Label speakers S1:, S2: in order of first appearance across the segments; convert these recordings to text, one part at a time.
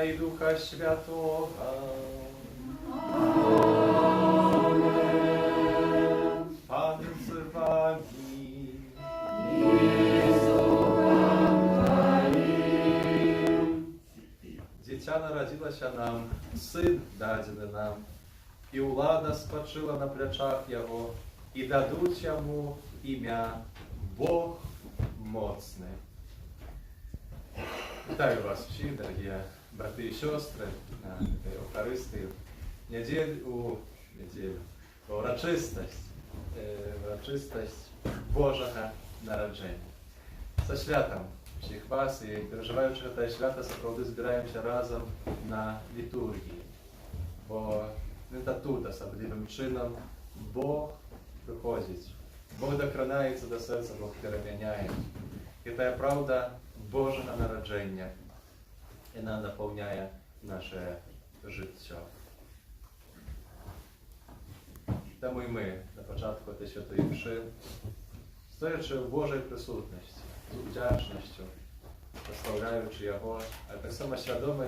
S1: Syna i Ducha Świętego. Pan z wami. Дитя народилося нам, Син дадений нам, і влада спочила на плечах Його, і дадуть Йому ім'я Бог моцний. Вітаю вас всіх, дорогі брати і сестри, на Евхаристію. Урочистость Божого народження. Со святом всіх вас і переживаючи те свято, справді збираємося разом на літургії. Бо не та тут особливим чином Бог приходить, Бог докранається до серця, Бог переміняє. І та правда Божого народження, і вона наповняє наше життя. Тому і ми на початку цієї святої мши, стоячи в Божій присутності, з вдячністю, прославляючи Його, а так само свідомі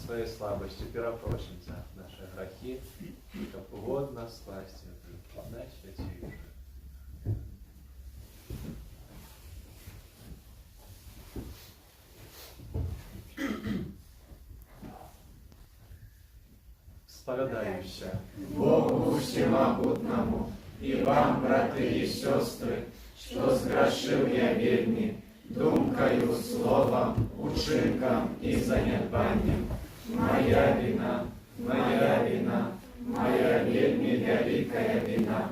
S1: своєї слабості, перепросимо за наші гріхи, щоб угодно скласти найсвятіше. Сповідаюся
S2: Богу всемогутному и вам, браты и сестры, что сгрешил я вельми, думкою, словом, учинком и занедбанием. Моя вина, моя вельми великая вина.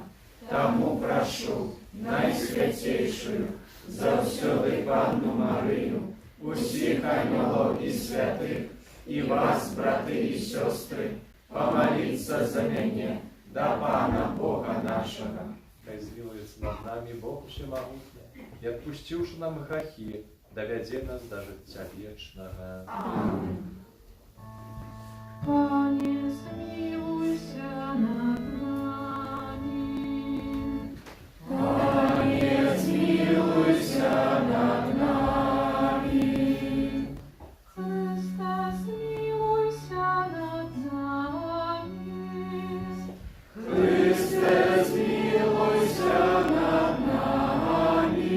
S2: Тому прошу найсвятейшую, завсёды Панну Марию, усіх ангелов и святых, и вас, браты и сестры, помолиться за меня, до Пана Бога нашего.
S1: Хай змилується над нами Бог всемогутній, і відпустивши нам гріхи, доведе нас до життя вічного.
S2: Аминь.
S3: Пане, змилуйся над нами.
S2: Пане, змилуйся над нами.
S3: Христе, змилуйся над нами.
S2: Христе, змилуйся над нами.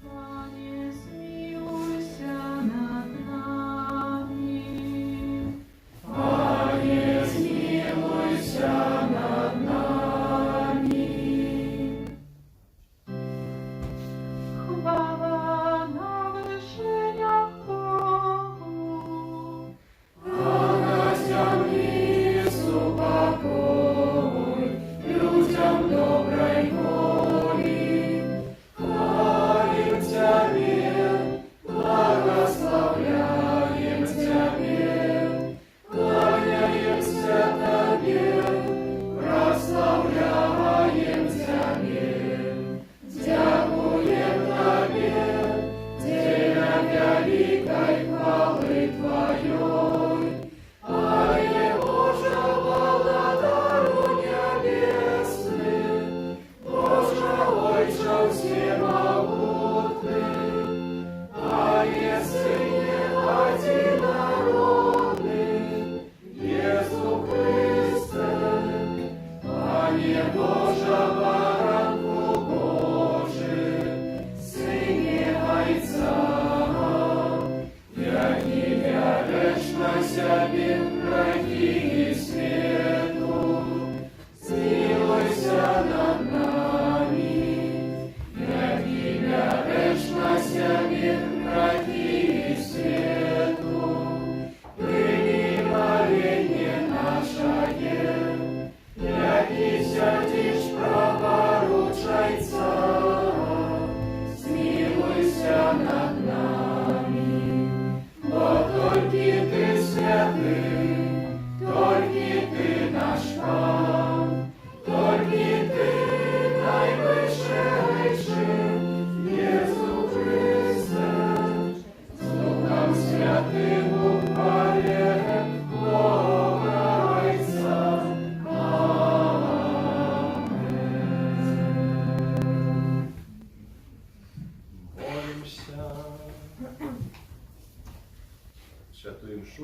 S3: Пане, змилуйся над нами.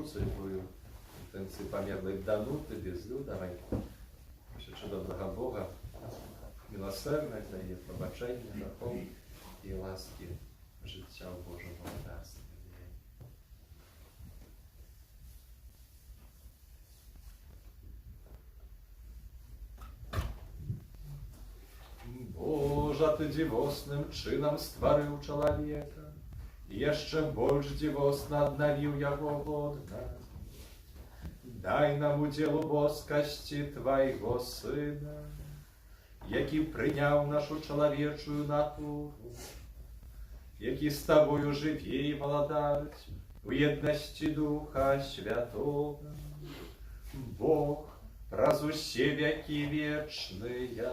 S1: Ісусу, якою інтенції пам'ятали данути, безлюдавай. Що чудового Бога, милосердне дає пробачення, грехов і ласки життя в Божому володарстві. Божа Ty dziwosnym czynem stwarzył człowieka, jeszcze больш dziwosno odnawił jego godne. Дай нам уділу боскості Твоего Сина, який прийняв нашу чоловічую натуру, який з Тобою живе і володарить в єдності Духа Святого, Бог, раз усе веки вечные.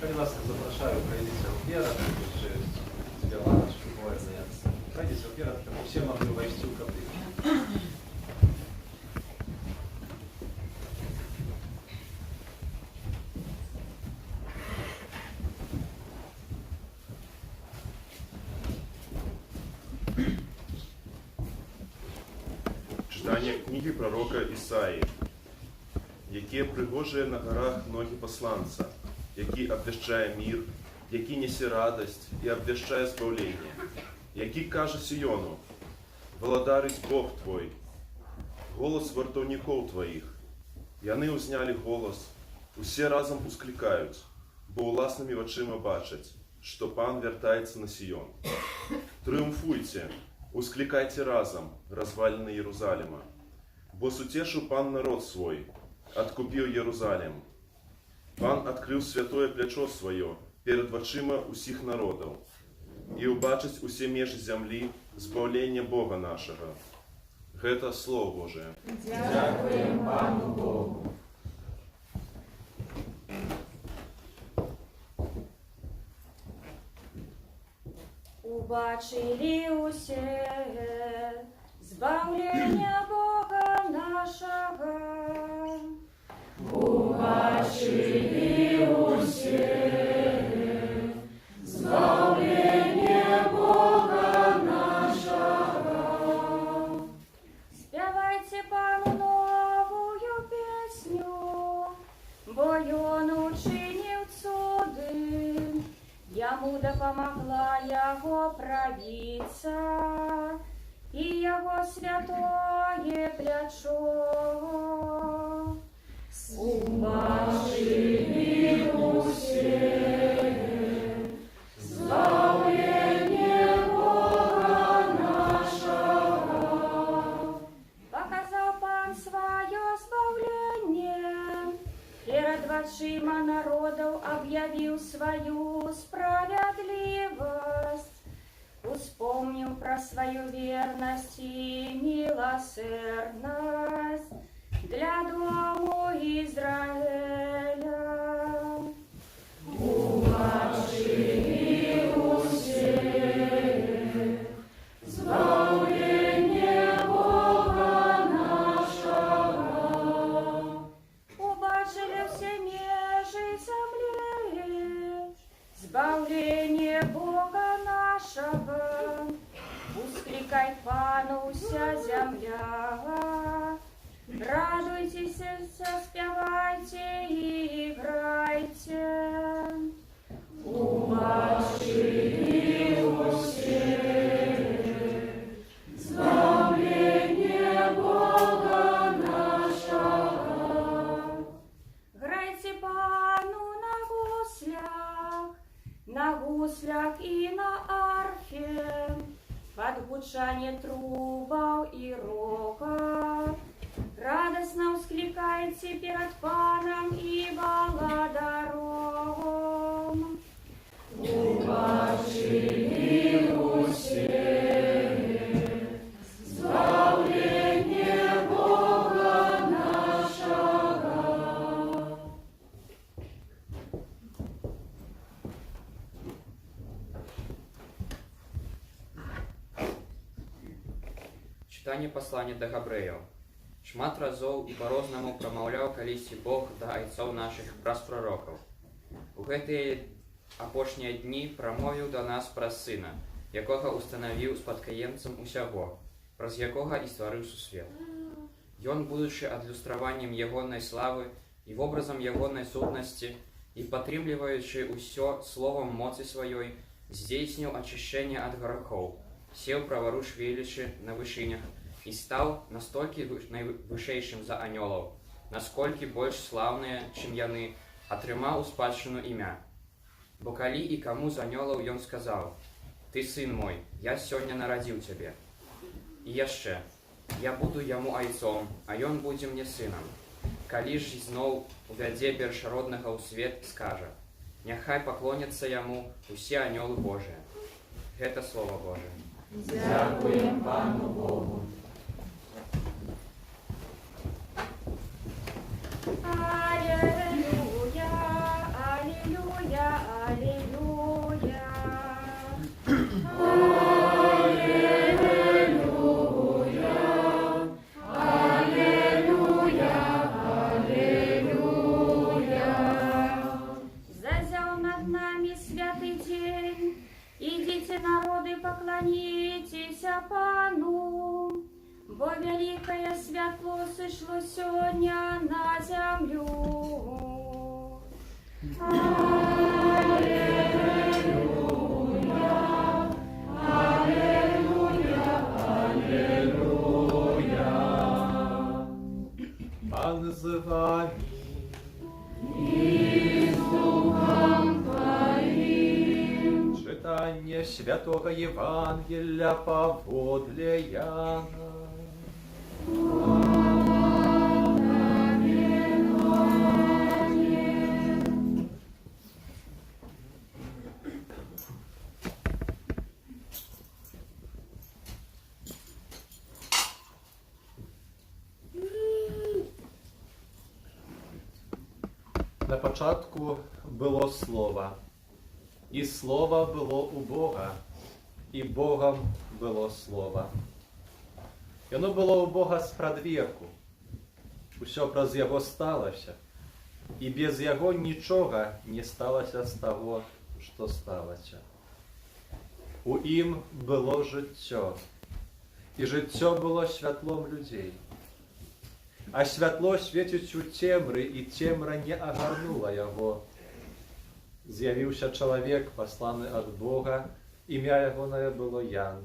S1: Будь ласка, запрошую, пройдіться вперед, Співаночку буває заняться. Пройдіться вперед, щоб всі могли войти в каплицю.
S4: Читання книги пророка Ісаї. Які пригожує на горах ноги посланца, який обвещає мир, який несе радость і обвещає збавлення, який каже Сіону: «Володарить Бог твой, голос вартовников твоїх». Яни узняли голос, усі разом ускликають, бо уласними очима бачать, що Пан вертається на Сіон. Тріумфуйте, ускликайте разом, розвалини Єрусалима, бо сутешив Пан народ свой, откупив Єрусалим. Пан відкрив святое плечо своє перед очима усіх народів, і убачить усі межі землі збавлення Бога нашого. Гэта Слово Божие.
S2: Дякуємо Пану Богу.
S5: Убачили усе збавлення Бога нашого.
S2: Убачили усе збавлення Бога нашого.
S5: Співайте Пану новую песню, бо Ён учинив цуди. Йому допомогла Його правиця і Його святое плечо.
S2: Убачили усе збавлення Бога нашого.
S5: Показав Пан своє збавлення, перед очима народов об'явив свою справедливость. Успомнил про свою верность и милосердность для дому Израиля.
S2: Убачили усе збавлення Бога нашого.
S5: Убачили все межи земли, збавление Бога нашего. Ускликай Пану вся земля, радуйтесь, спевайте и играйте.
S2: Убачили усе збавлення Бога нашого.
S5: Грайте Пану на гуслях и на арфе, под гучание трубов и рога. Радостно ускликайте перед Паном и володаром.
S2: Убачили усе збавлення Бога нашого.
S6: Читання послання до Габрэяў. Шмат разоў і па-рознаму прамаўляў калісьці Бог да айцоў нашых праз прарокаў. У гэтыя апошнія дні прамовіў да нас праз Сына, якога устанавіў спадкаемцам усяго, праз якога і стварыў сусвет. Ён, будучы адлюстраваннем ягонай славы і вобразам ягонай сутнасці, і падтрымліваючы ўсё словам моцы сваёй, здзейсніў ачышчэнне ад грахоў, сеў праваруч велічы на вышынях і стаў настолькі найвышэйшым за анёлаў, насколькі больш слаўныя, чым яны, атрымаў у спадчыну імя. Бо калі і каму з анёлаў ён сказаў: «Ты сын мой, я сёння нарадзіў цябе». І яшчэ: «Я буду яму айцом, а ён будзе мне сынам». Калі ж зноў увядзе першароднага ў свет, скажа: «Няхай паклоняцца яму усе анёлы Божыя». Гэта Слова Божие.
S2: Дякуємо Пану Богу.
S5: Аллилуйя, аллилуйя, аллилуйя. Зазял над нами святый день, идите, народы, поклонитесь Пану, бо великое святло сышло сегодня на землю.
S1: Пан з вами. Читання Святого Євангелія паводле Яна. На початку було Слово, і Слово було у Бога, і Богом було Слово. І воно було у Бога спрадвеку. Усё праз Яго сталося, і без Яго нічого не сталося з того, що сталося. У ім було життя, і життя було світлом людей. А святло світить у темры, і темра не агарнула яго. З'явіўся чалавек, пасланы ад Бога, імя ягонае было Ян.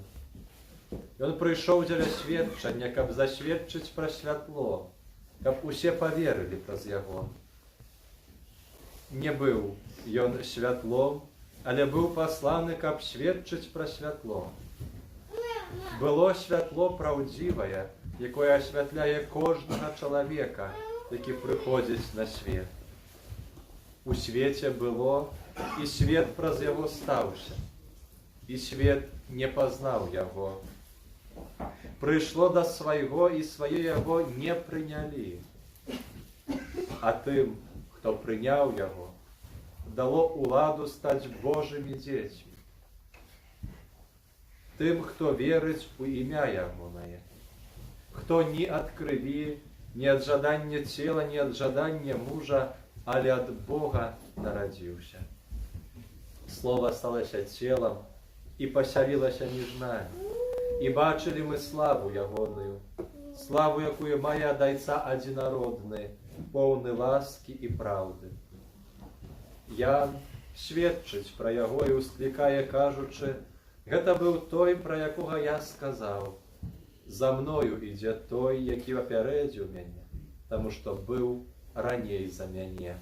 S1: Ён прыйшоў дзеля сведчання, каб засведчыць пра святло, каб усе паверылі праз яго. Не быў ён святлом, але быў пасланы, каб сведчыць пра святло. Было святло праўдзівае, якое асвятляе кожнага чалавека, які прыходзіць на свет. У свеце было, і свет праз яго стаўся, і свет не пазнаў яго. Прыйшло да свайго, і свае яго не прынялі. А тым, хто прыняў яго, дало уладу стаць Божымі дзецьмі. Тым, хто верыць у імя ягонае, хто ні ад крыві, ні ад жадання цела, ні ад жадання мужа, але ад Бога нарадзіўся. Слово сталося целом і пасялілася між нами. І бачылі мы славу ягоную, славу, якую мае ад Айца адзінародны, поўны ласкі і праўды. Ян сведчыць пра яго і усклікае, кажучы: «Гэта быў той, пра якога я сказаў. За мною ідзе той, які апярэдзіў мяне, таму што быў раней за мяне».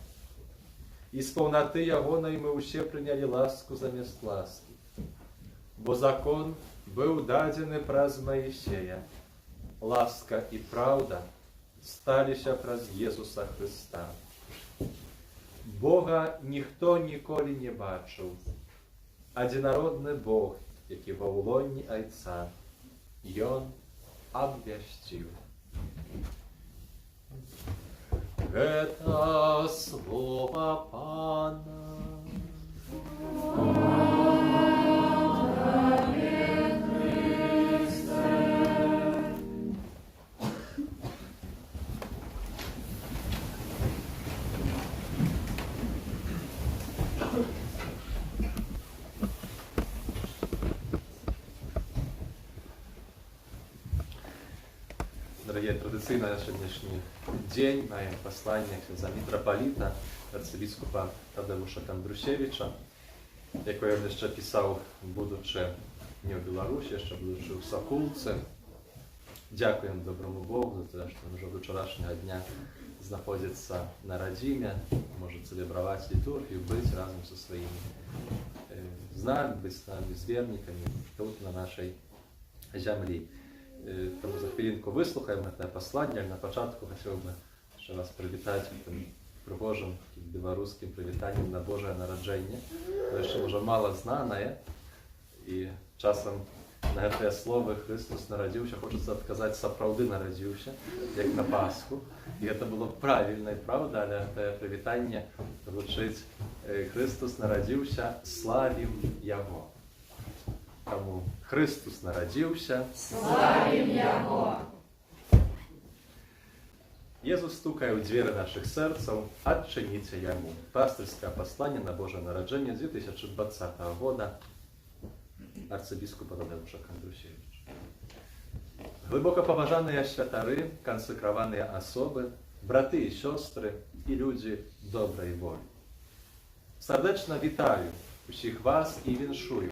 S1: І з паўнаты ягонай мы ўсе прынялі ласку замест ласкі. Бо закон быў дадзены праз Маісея. Ласка і праўда сталіся праз Езуса Хрыста. Бога ніхто ніколі не бачыў. Адзінародны Бог, які ва ўлонні Айца, Ён абвясціў. Гэта слова Пана. Дорогие, традиційно на сьогоднішній день маємо послання за митрополита, арцибіскупа Тадеуша Кондрушевича, яке він ще писав, будучи не в Білорусі, ще будучи в Сокулці. Дякуємо доброму Богу за те, що він вже до вчорашнього дня знаходиться на родині, може цілібрувати літургію, бути разом зі своїми знань, бути з нами, з вірниками тут, на нашій землі. Тому за хвилинку вислухаємо це послання. На початку хотів би ще раз привітати тим пригожим білоруським привітанням на Боже народження. Це ще вже мало знане, і часом на це слово Христос народився, хочеться сказати, сапраўды народився, як на Пасху. І це було правильно і правда, але це привітання звучить Христос народився, славім Його. Тому Христос народився,
S2: Славим Его!
S1: Єсус стукає у двері наших серців, «Отчиніться Йому». Пастирське послання на Боже народження 2020 года арцибіскупа Тадеуша Кондрушевича. Глибоко поважані святари, консекровані особи, брати і сестри і люди доброї волі. Сердечно вітаю усіх вас і віншую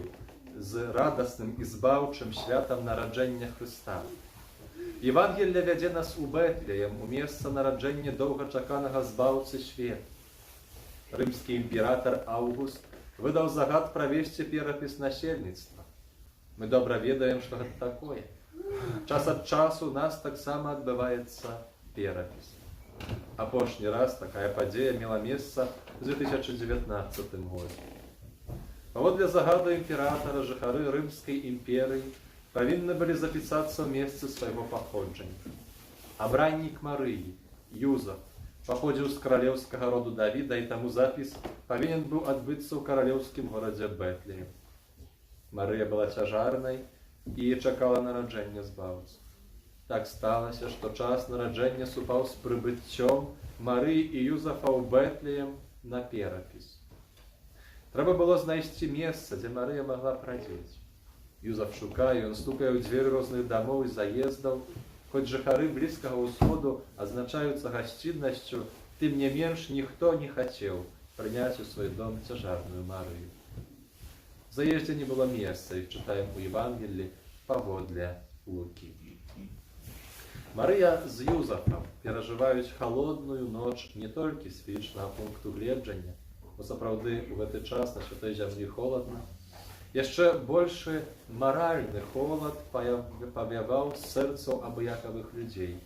S1: з радосним і збавчим святом народження Христа. Євангелія веде нас у Бетлеєм, у місце народження довгочаканого збавці світу. Римський імператор Август видав загад провести перепис насельництва. Ми добре ведаємо, що це таке. Час від часу у нас так само відбувається перепис. Апошній раз така подія мала місце у 2019 році. Паводле загаду імператора жихари Римської імперії повинні були записатися в місце свого походження. Обранник Марії, Юзеф, походил з королевського роду Давида, і тому запис повинен був відбутися у королевському городі Бетлеєм. Марія була тяжарною і чекала народження збавця. Так сталося, що час народження супав з прибуттям Марії і Юзефа у Бетлеєм на перепис. Треба було знайти місце, де Марія могла пройти. Юзеф шукає, він стукає у двері різних домов і заїздів. Хоч жихари Близького Сходу означаються гостинністю, тим не менш ніхто не хотів прийняти у свій дом тяжарну Марію. В заїзді не було місця, і читаємо у Євангелії поводле Луки. Марія з Юзефом переживають холодну ніч не тільки з фізичного пункту гледження, бо справді у цей час на святій землі холодно. Jeszcze больше моральny холод повявав з серця обиякових людей,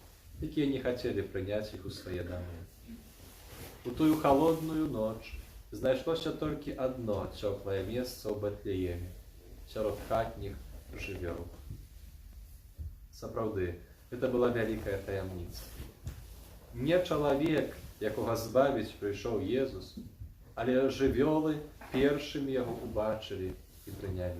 S1: які не хотіли прийняти їх у свої доми. У ту холодну ніч знайшлося тільки одно тепле місце у Бетлеємі, серед хатніх живів. Справді, це була велика таємниця. Не чоловік, якого збавити прийшов Єсус, але живьоли першими його убачили і прийняли.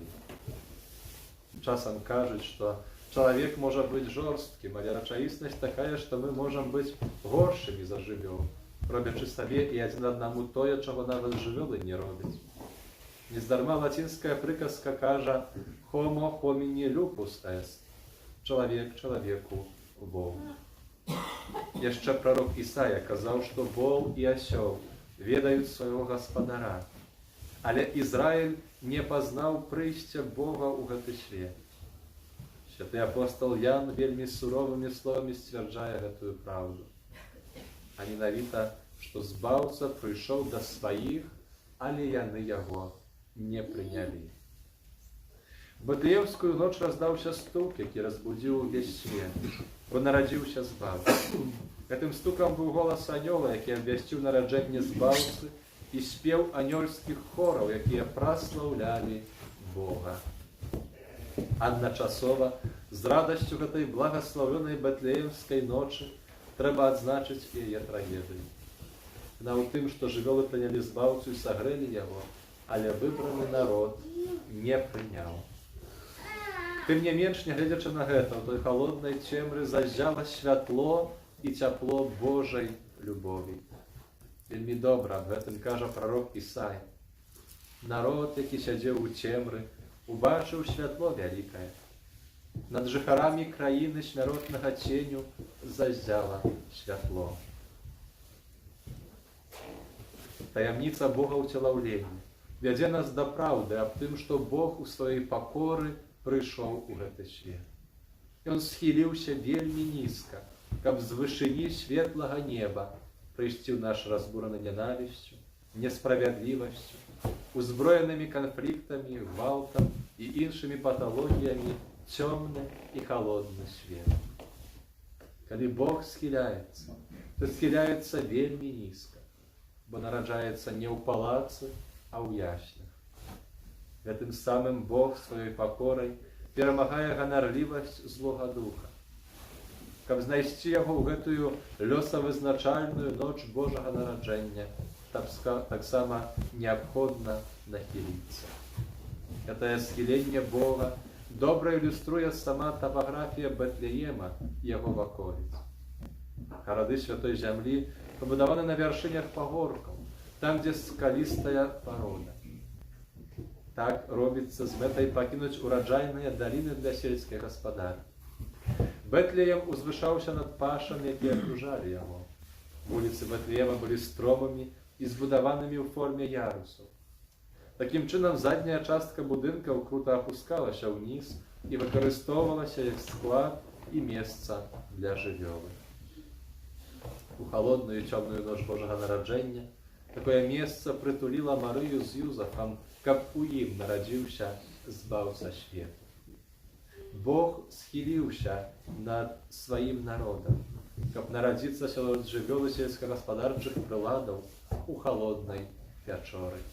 S1: Часом кажуть, що чоловік може бути жорстким, але речаїсність така, що ми можемо бути горшими за живьол, роблячи собі і один одному те, чого навіть живьоли не роблять. Нездарма латинська приказка каже «homo homini lupus est» – «чоловік чоловіку Богу». Jeszcze пророк Ісая казав, що вол і осел ведають свого Господара, але Ізраїль не познав прийстя Бога у гэты свет. Святий апостол Ян вельми суровими словами стверджає гэтую правду. А менавіта, што збаўца прыйшоў да сваіх, але яны яго не прынялі. В Бетлеемскую ноч раздаўся стук, які разбудзіў увесь свет, бо нарадзіўся збаўца. Гэтым стукам быў голас анёла, які абвясціў нараджэнне збаўцы, і спеў анёльскіх хораў, якія праслаўлялі Бога. Адначасова, з радасцю гэтай благаславёнай Бетлеемскай ночы трэба адзначыць і яе трагедыю. На ў тым, што жывёлы прынялі збаўцу і сагрэлі яго, але выбраны народ не прыняў. Тым не менш, нягледзячы на гэта, у той халоднай цемры заззяла святло і цяпло Божай любові. Вельмі добра аб гэтым кажа прарок Ісая. Народ, які сядзеў у цемры, убачыў святло вялікае. Над жыхарамі краіны смяротнага ценю заззяла святло. Таямніца Бога ўцелаўлення вядзе нас да праўды аб тым, што Бог у сваёй пакоры прыйшоў у гэты свет. Ён схіліўся вельмі нізка, каб з вышыні светлага неба прыйсці ў наш разбураны ненавісцю, несправядлівасцю, узброенымі канфліктамі, гвалтам і іншымі паталогіямі цёмны і халодны свет. Калі Бог схіляецца, то схіляецца вельмі нізка, бо нараджаецца не ў палацы, а ў яслях. Гэтым самым Бог сваёй пакорай перамагае ганарлівасць злога духа. Каб знайсці яго ў гэтую лёсавызначальную ноч Божага нараджэння, таксама неабходна нахіліцца. Гэтае схіленне Бога добра ілюструе сама тапаграфія Бэтлеема і яго ваколіц. Гарады святой зямлі пабудаваны на вяршынях пагоркаў, там, дзе скалістая парода. Так робіцца з мэтай пакінуць ураджайныя даліны для сельскай гаспадаркі. Бэтлеем узвышаўся над пашамі, якія акружалі яго. Вуліцы Бэтлеема былі стромымі і збудаванымі ў форме ярусаў. Такім чынам, задняя частка будынкаў крута апускалася ўніз і выкарыстоўвалася як склад і месца для жывёлы. У халодную і цёмную ноч Божага нараджэння такое месца прытуліла Марыю з Юзафам, каб у ім нарадзіўся збаўца свету. Бог схіліўся над сваім народам, каб нарадзіцца сярод жывёл і сельскагаспадарчых прыладаў у халоднай пячоры.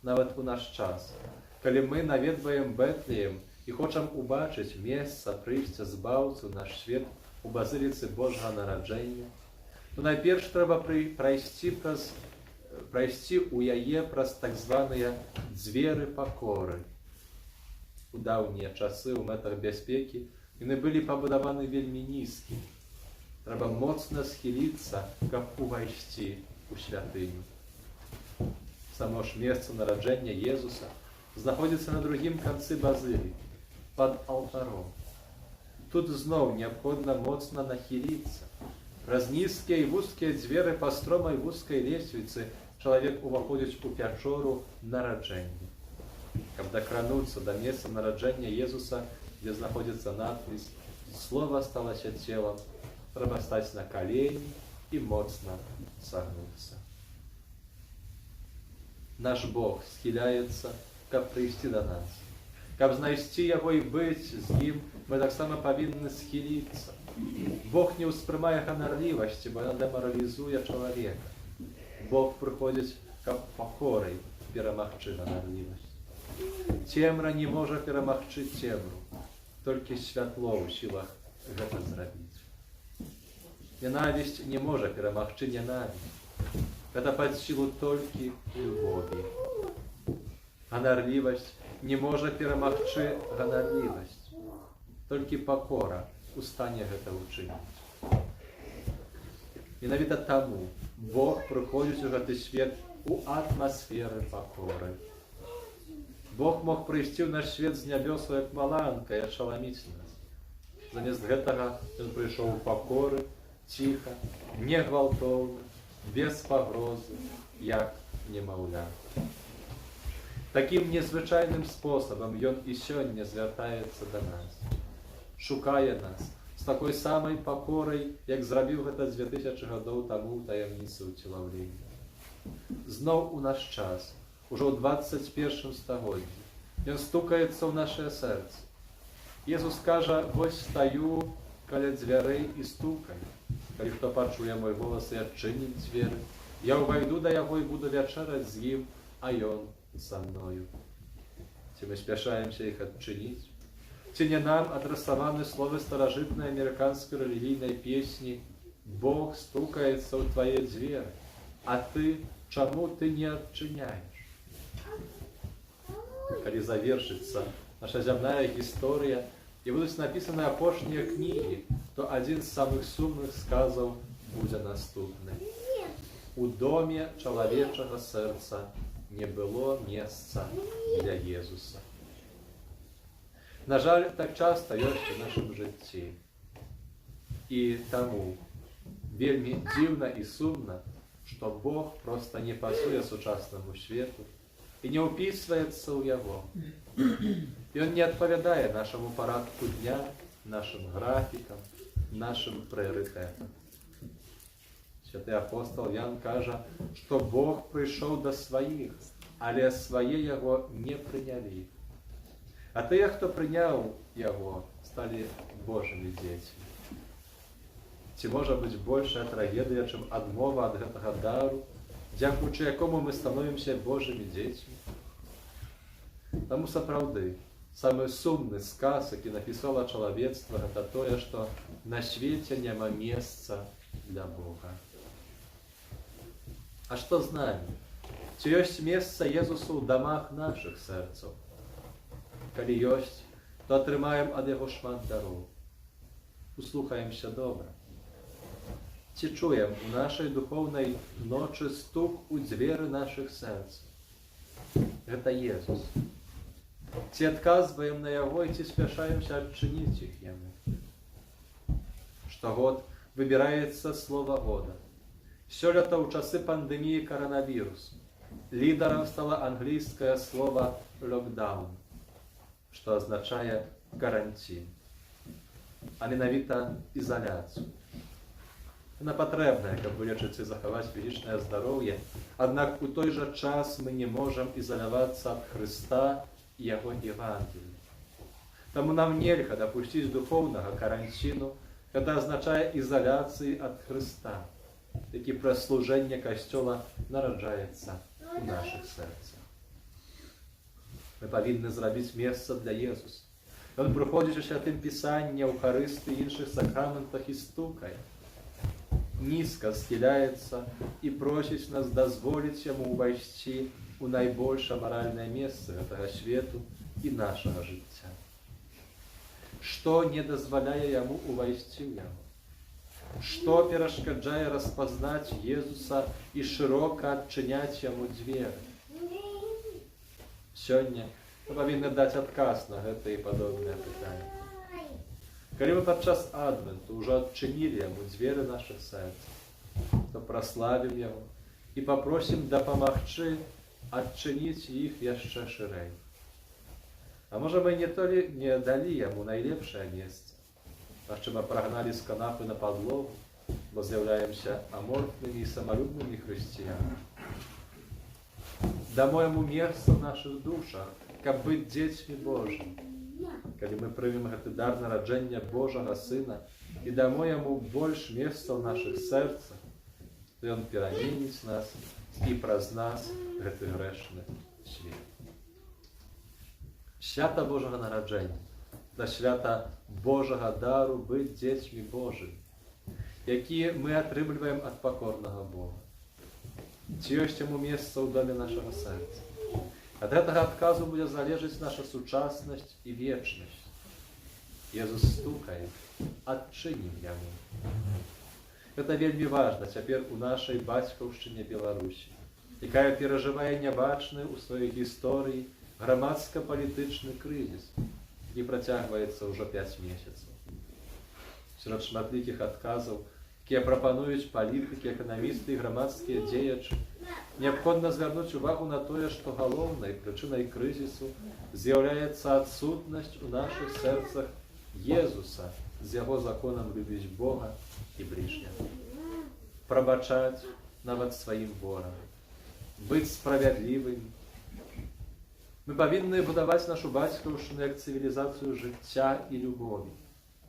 S1: Нават у наш час, калі мы наведваем Бэтлеем і хочам убачыць месца прыйсця збаўцу наш свет у базыліцы Божага нараджэння, то найперш трэба прайсці ў яе праз так званыя дзверы пакоры. У даўнія часы ў мэтах бяспекі яны былі пабудаваны вельмі нізкі. Трэба моцна схіліцца, каб увайсці ў святыню. Само ж месца нараджэння Езуса знаходзіцца на другім канцы базылікі, пад алтаром. Тут зноў неабходна моцна нахіліцца. Праз нізкія і вузкія дзверы па стромай вузкай лесвіцы чалавек уваходзіць у пячору нараджэння. Каб дакрануцца да месца нараджэння Езуса, дзе знаходзіцца надпіс «Слова сталася целам», трэба стаць на калені і моцна сагнуцца. Наш Бог схіляецца, каб прыйсці да нас. Каб знайсці яго і быць з ім, мы таксама павінны схіліцца. Бог не ўспрымае ганарлівасці, бо яна дэмаралізуе чалавека. Бог прыходзіць, каб пакорай перамагчы ганарлівасць. Цемра не можа перамагчы цемру, толькі святло ў сілах гэта зрабіць. Ненавісць не можа перамагчы ненавісць. Гэта пад сілу толькі любові. Ганарлівасць не можа перамагчы ганарлівасць. Толькі пакора у стане гэта ўчыніць. Менавіта таму Бог прыходзіць у гэты свет у атмасферы пакоры. Бог мог прыйсці ў наш свет з нябёсу як маланка і ашаламіць нас. Замест гэтага ён прыйшоў у пакоры, ціха, не гвалтоўна, без пагрозы, як немаўля. Такім незвычайным спосабам ён і сёння звяртаецца да нас. Шукае нас з такой самай пакорай, як зрабіў гэта 2000 гадоў таму ў таямніцы ўцелаўлення. Зноў у наш час, ужо ў 21 стагоддзі, ён стукаецца ў нашае сэрцы. Езус кажа: «Вось стаю каля дзвярэй і стукаю. Калі хто пачуе мой голас і адчыніць дзверы, я ўвайду да яго і буду вячэраць з ім, а ён са мною». Ці мы спяшаемся іх адчыніць? Ці не нам адрасаваны словы старажытнай амерыканскай рэлігійнай песні «Бог стукаецца ў твае дзверы, а ты, чаму ты не адчыняеш?» Калі завершыцца наша зямная гісторыя і будуць напісаны апошнія кнігі, то адзін з самых сумных сказаў будзе наступны: «У доме чалавечага сэрца не было месца для Езуса». На жаль, так часто ёсць у нашым жыцці. І таму вельмі дзіўна і сумна, што Бог проста не пасуе сучаснаму свету і не ўпісваецца ў яго. Ён не адпавядае нашаму парадку дня, нашым графікам, нашым прыярытэтам. Святы апостол Ян кажа, што Бог прыйшоў да сваіх, але свае яго не прынялі. А тыя, хто прыняў яго, сталі Божымі дзецьмі. Ці можа быць большая трагедыя, чым адмова ад гэтага дару, дзякуючы якому мы становімся Божымі дзецьмі? Таму сапраўды, самы сумны сказ, які напісала чалавецтва, гэта тое, што на свеце няма месца для Бога. А што з намі? Ці ёсць месца Езусу ў дамах нашых сэрцаў? Калі ёсць, то атрымаем ад яго шмат дароў. Услухаемся добра. Ці чуем у нашай духоўнай ночы стук у дзверы нашых сэрцаў? Гэта Езус. Ці адказваем на яго і ці спяшаемся адчыніць іх яму? Штогод выбіраецца слова года. Сёлета ў часы пандэміі каранавірусу лідарам стала англійскае слова «локдаун», што азначае каранцін, а менавіта ізаляцыю. Яна патрэбная, каб вылечыць і захаваць фізічнае здароўе, аднак у той жа час мы не можам ізалявацца ад Хрыста і яго Евангелія. Таму нам нельга дапусціць духоўнага каранціну, гэта азначае ізаляцыі ад Хрыста, які праз служэнне Касцёла нараджаецца у нашых сэрцах. Мы павінны зрабіць месца для Езуса. Ён прыходзіць у святым Пісанні, Еўхарыстыі і іншых сакраментах і стукае. Нізка схіляецца і просіць нас дазволіць яму ўвайсці ў найбольшае маральнае месца гэтага свету і нашага жыцця. Што не дазваляе яму ўвайсці ў яго? Што перашкаджае распазнаць Езуса і шырока адчыняць яму дзверы? Сёння мы павінны даць адказ на гэта і падобныя пытанні. Калі мы падчас адвенту ўжо адчынілі яму дзверы нашых сэрцаў, то праславім яго і папросім дапамагчы адчыніць іх яшчэ шырэй. А можа, мы не далі яму найлепшае месца, магчыма, прагналі з канапы на падлогу, бо з'яўляемся аморфнымі і самалюбнымі хрысціянамі. Дамо яму месца ў нашых душах, каб быць дзецьмі Божымі. Калі мы прымем гэты дар нараджэння Божага Сына і дамо яму больш месца ў нашых сэрцах, то ён пераменіць нас і праз нас гэты грэшны свет. Свята Божага нараджэння, да свята Божага дару быць дзецьмі Божымі, якія мы атрымліваем ад пакорнага Бога. Ці ёсць яму месца ў доме нашага сэрца? Ад гэтага адказу будзе залежыць наша сучаснасць і вечнасць. Езус стукае, адчынім яму. Гэта вельмі важна цяпер у нашай бацькаўшчыне Беларусі, якая перажывае нябачны ў сваёй гісторыі грамадска-палітычны крызіс, які працягваецца ўжо 5 месяцаў. Сярод шматлікіх адказаў, якія прапануюць палітыкі, эканамісты і грамадскія дзеячы, неабходна звярнуць увагу на тое, што галоўнай прычынай крызісу з'яўляецца адсутнасць у нашых сэрцах Езуса з яго законам любіць Бога і бліжняга. Прабачаць нават сваім ворагам, быць справядлівымі. Мы павінны будаваць нашу бацькаўшчыну як цывілізацыю жыцця і любові.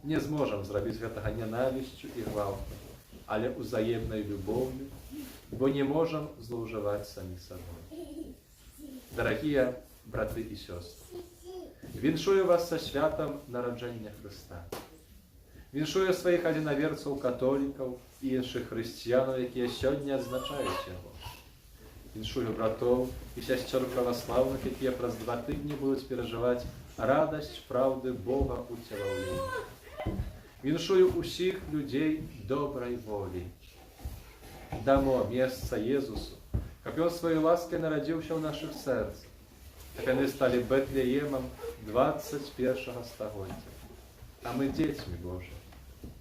S1: Не зможам зрабіць гэтага нянавісцю і гвалтам, але ўзаемнай любоўю, бо не можам злоўжываць самі сабой. Дарагія браты і сёстры, віншую вас са святам нараджэння Хрыста. Віншую сваіх адзінаверцаў католікаў і іншых хрысціянаў, якія сёння адзначаюць яго. Віншую братоў і сясцёр праваслаўных, якія праз 2 тыдні будуць перажываць радасць праўды Бога уцелаўлення. Віншую усіх людзей добрай волі. Дамо месца Езусу, каб ён сваёй ласкай нарадзіўся ў нашых сэрцах, каб яны сталі Бэтлеемам 21 стагоддзя. А мы дзецьмі Божы,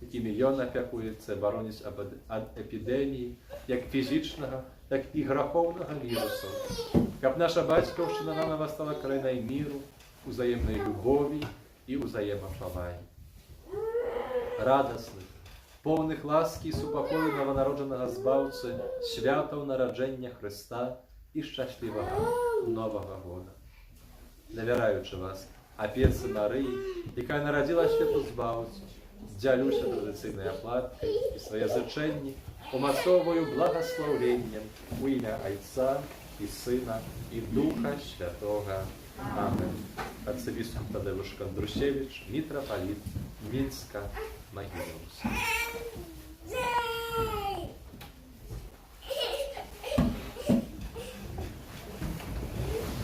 S1: якімі Ён апякуецца, бароніць ад эпідэміі, як фізічнага, так і грахоўнага вірусаў. Каб наша бацькаўшчына нанова стала краінай міру, узаемнай любові і ўзаемапавагі. Радасных, поўных ласкі і супакою нованароджанага збаўцы, святаў нараджэння Хрыста і шчаслівага Новага года. Давяраючы вас апецы Марыі, якая нарадзіла свету збаўцу, дзялюся традыцыйнай аплаткай і свае зычэнні умацоўваю благаслаўленнем у імя Айца і Сына і Духа Святога. Амен. Арцыбіскуп Тадеуш Кандрусевич, мітрапаліт Мінска, Магілёўск.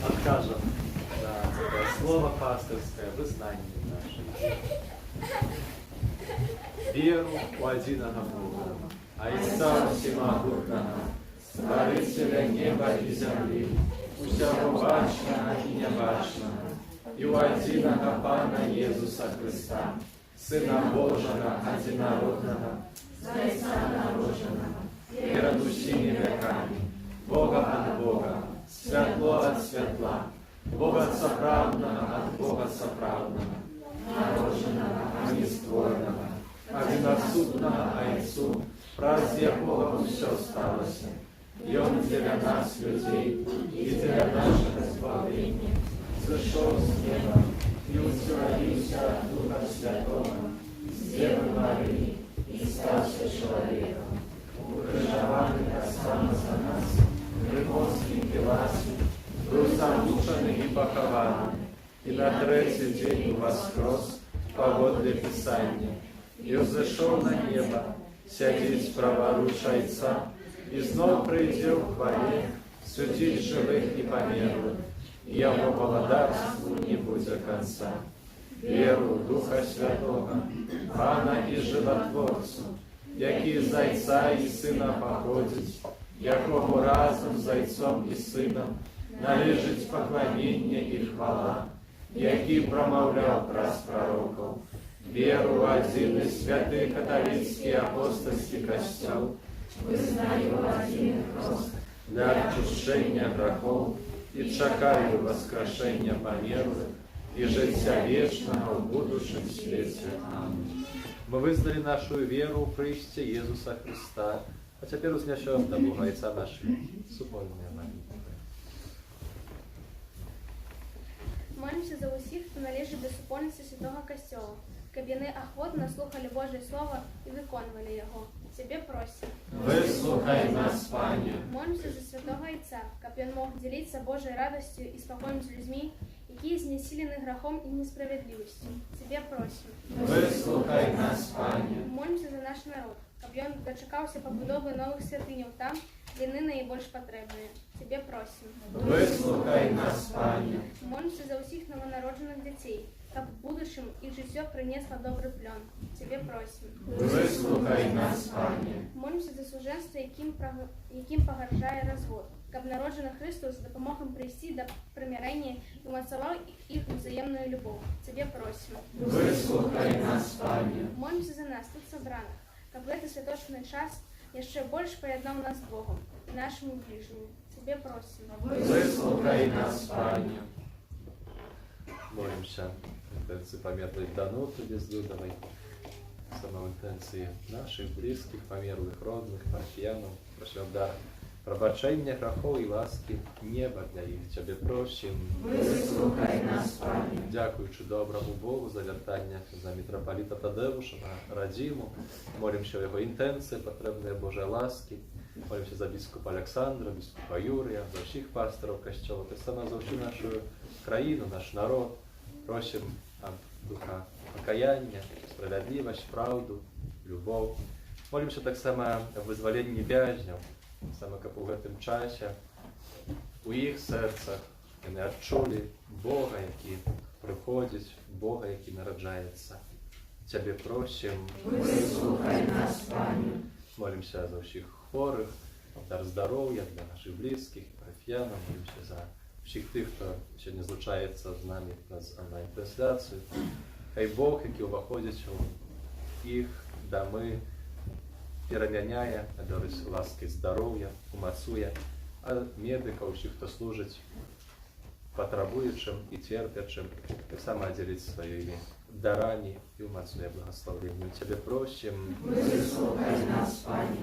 S1: Откажем за такое слово пастырское, вызнание наше. Веру у одиного Бога, Айца всемогутного, Створителя неба и земли, усяго бачного и небачного, и у одиного Пана Иисуса Христа, Сына Божьего одинородного, Зайца народженного, перед усими веками, Бога от Бога, святло от светла, Бога соправдного от Бога соправдного, народженного, а не створенного, одиносудного Айцу, праз якого все сталося, и Он для нас, людей, и для нашего избавления, зашел с неба и утвердился от Духа Святого, с Девы Марии, и стался человеком, укрыжованный сам за нас, при Понтии Пилате, был замученный и похован, и на третий день воскрес погодле Писания, и взошел на небо, сядет праворуч Айца, и снова придет в хвале, судить живых и померлых, и Его володарству не будет конца. Веру в Духа Святого, Пана и Животворцу, який з Зайца і Сина походить, якому разом з Зайцом і Сином належить поклоніння і хвала, який промовляв праз пророков, веру в один и святый католический апостольский костел,
S2: Вызнаю один хрест
S1: для очищения грехов и чекаю воскрешения померлых и життя вечного в будущем свете. Аминь. Мы вызнали нашу веру в Христе Иисуса Христа, а теперь узнесем до Бога Отца нашего супольные молитвы.
S7: Молимся за усіх, хто належить до супольності Святого Костьола, каб яны ахвотно слухали Божье Слово и виконували його. Тебе просим.
S1: Выслухай нас, Пане.
S7: Молимся за Святого Отца, каб він мог делиться Божьей радостью и спокойно с людьми, які знесилены грехом и несправедливостью. Тебе просим.
S1: Выслухай нас, Пане.
S7: Молимся за наш народ, каб ён дочекався побудови нових святинів там, де яны найбільш потребні. Тебе просим.
S1: Выслухай нас, Пане.
S7: Молимся за усіх новонароджених дітей, каб в будущем их життя принесло добрий плон. Тебе просим.
S1: Выслухай нас, Пане.
S7: Молимся за служенство, яким погрожає розвод, каб народжений Христос допомог їм прийти до примирення і умацував їх взаємною любов. Тебе просим.
S1: Выслухай нас, Пане.
S7: Молимся за нас, тут собраних, каб в этот святочний час ще більше поєднав нас з Богом і нашими ближніми. Тебе просим.
S1: Выслухай нас, Пане. Молимся интенции померлых Дануты Бездудовой, самой интенции наших близких, померлых родных, парафиянов, просим дар пробачення грехов і ласки неба для їх. Тебе просим.
S2: Выслухай нас, Пане.
S1: Дякуючи доброму Богу за вертання за митрополита Тадеуша на родиму, молимся о його інтенції, потребної Божої ласки, молимся за біскупа Олександра, біскупа Юрія, за всіх пасторів Костьола, та саме за всю нашу країну, наш народ. Просим от Духа покаяння, справедливость, правду, любов. Молимся так само о визволенні в'язнів, саме як у гэтым часе у їх серцях вони відчули Бога, який приходить, Бога, який народжається. Тебе просим.
S2: Выслухай нас, Пане.
S1: Молимся за всіх хворих, дар здоров'я для наших близьких, парафіянам, молимся за всіх тих, хто сьогодні злучається з нами з онлайн-трансляцією. Хай Бог, який уваходить у їх доми, переміняє, дарить ласки здоров'я, умацує, а медиків, всіх, хто служить потребуючим і терпячим, так само ділить своїми дарами і умацує благословення. Тебе просим.
S2: Вислухай нас, Пане.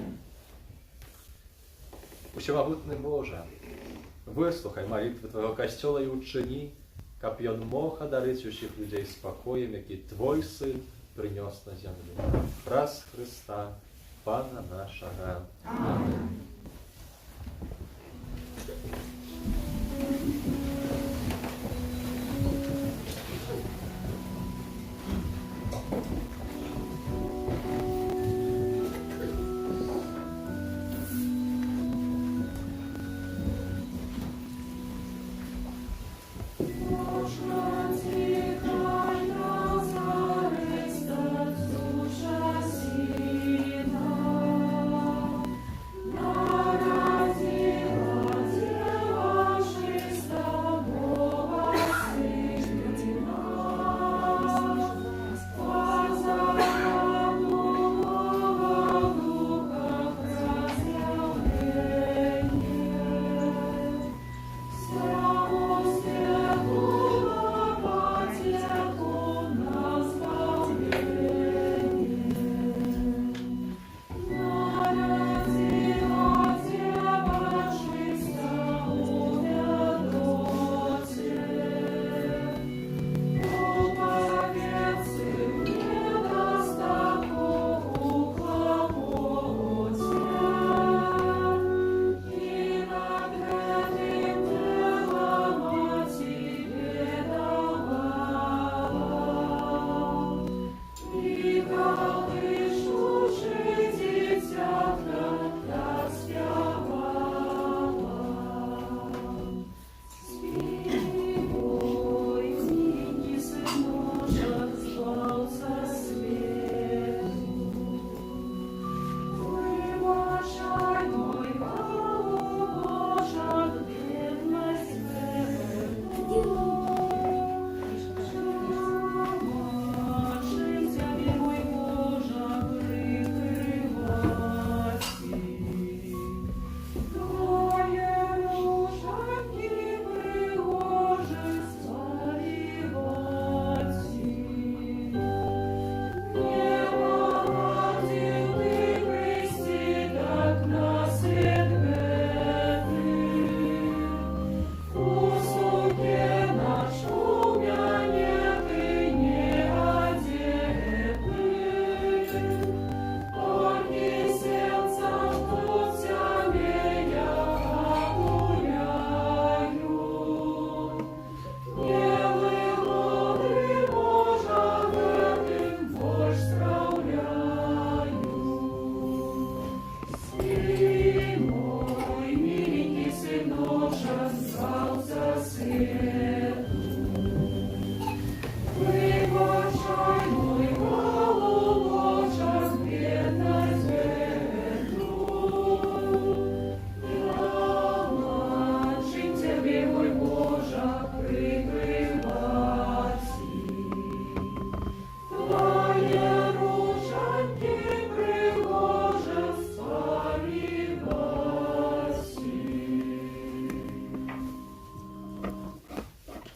S1: Усемогутний Боже, вислухай молитви Твого Костела і учини, каб ён мог одарити усіх людей спокоєм, який Твой Син принес на землю. Раз Христа, Пана нашого.
S2: Амінь.